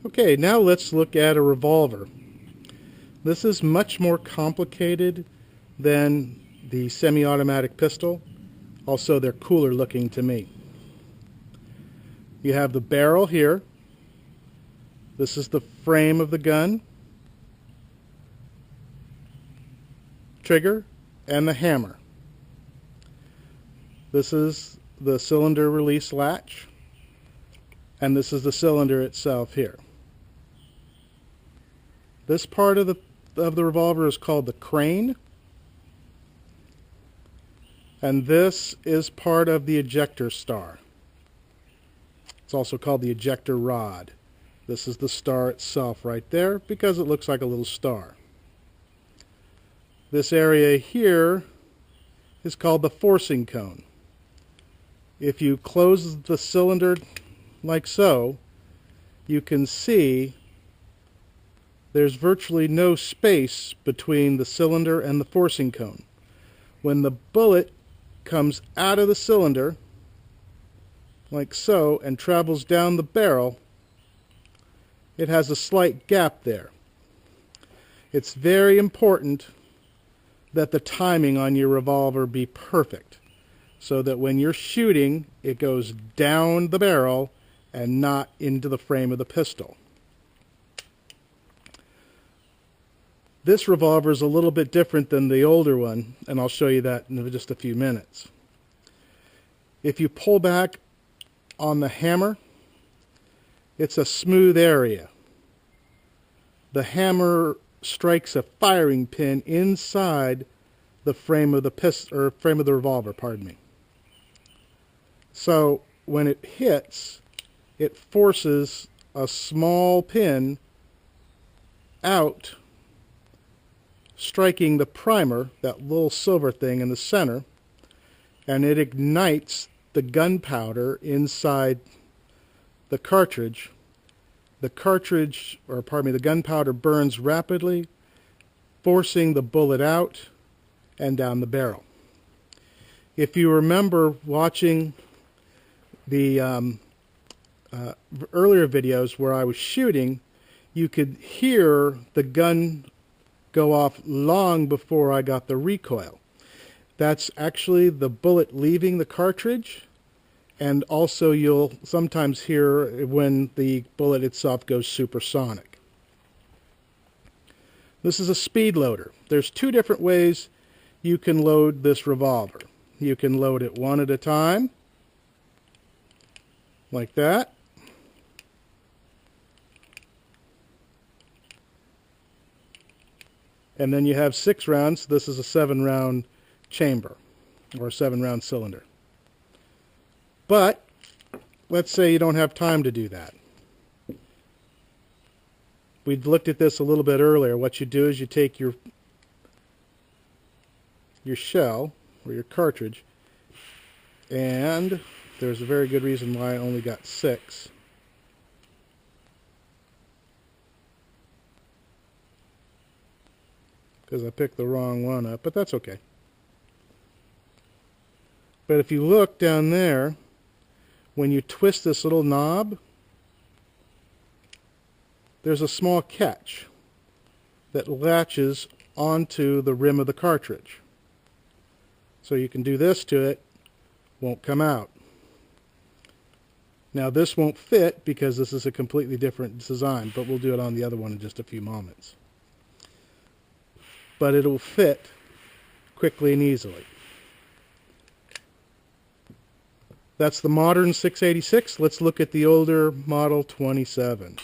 Okay, now let's look at a revolver. This is much more complicated than the semi-automatic pistol. Also, they're cooler looking to me. You have the barrel here. This is the frame of the gun, trigger, and the hammer. This is the cylinder release latch, and this is the cylinder itself here. This part of the revolver is called the crane, and this is part of the ejector star. It's also called the ejector rod. This is the star itself right there because it looks like a little star. This area here is called the forcing cone. If you close the cylinder like so, you can see there's virtually no space between the cylinder and the forcing cone. When the bullet comes out of the cylinder, like so, and travels down the barrel, it has a slight gap there. It's very important that the timing on your revolver be perfect, so that when you're shooting, it goes down the barrel and not into the frame of the pistol. This revolver is a little bit different than the older one, and I'll show you that in just a few minutes. If you pull back on the hammer, it's a smooth area. The hammer strikes a firing pin inside the frame of the frame of the revolver, pardon me. So when it hits, it forces a small pin out, striking the primer, that little silver thing in the center, and it ignites the gunpowder inside the cartridge. The gunpowder burns rapidly, forcing the bullet out and down the barrel. If you remember watching the earlier videos where I was shooting, you could hear the gun go off long before I got the recoil. That's actually the bullet leaving the cartridge, and also you'll sometimes hear when the bullet itself goes supersonic. This is a speed loader. There's two different ways you can load this revolver. You can load it one at a time, like that. And then you have 6 rounds. This is a 7-round chamber, or a 7-round cylinder. But let's say you don't have time to do that. We looked at this a little bit earlier. What you do is you take your shell, or your cartridge, and there's a very good reason why I only got 6. Because I picked the wrong one up, but that's okay. But if you look down there, when you twist this little knob, there's a small catch that latches onto the rim of the cartridge. So you can do this to it, won't come out. Now this won't fit because this is a completely different design, but we'll do it on the other one in just a few moments. But it will fit quickly and easily. That's the modern 686. Let's look at the older model 27.